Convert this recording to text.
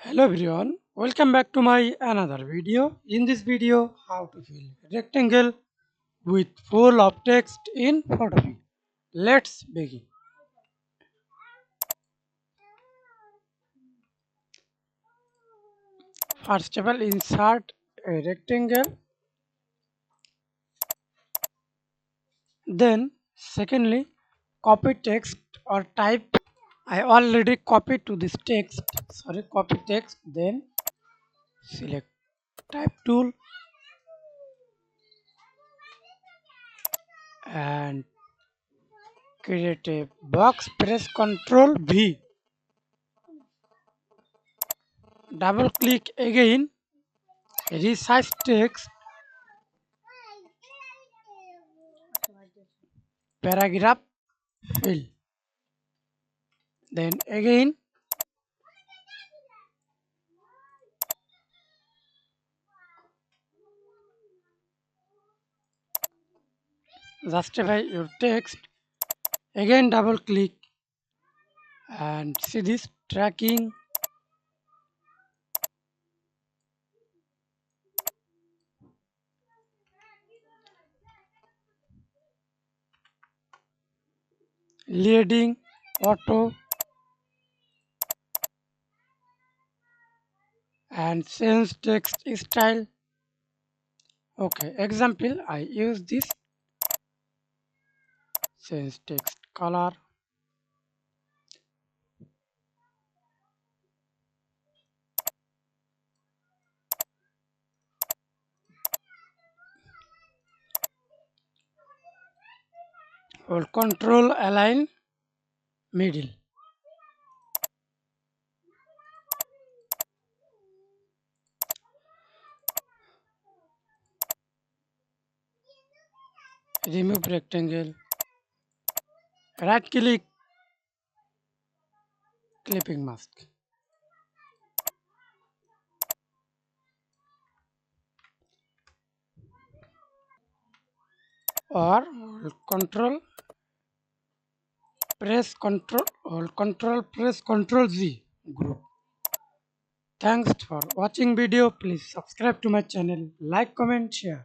Hello everyone, welcome back to my another video. In this video, how to fill rectangle with full of text in photopea. Let's begin. First of all, insert a rectangle. Then, secondly, copy text or type. I already copied to this text. Copy text. Then select type tool and create a box. Press Ctrl V. Double click again, resize text, paragraph fill. Then again justify your text. Again double click and see this tracking. Leading, auto, and change text style. Okay, example, I use this. Change text color. Hold Control align middle. Remove rectangle. Right click, clipping mask. Or hold Control, press Control, hold Control, press Control Z. Group. Thanks for watching video. Please subscribe to my channel, like, comment, share.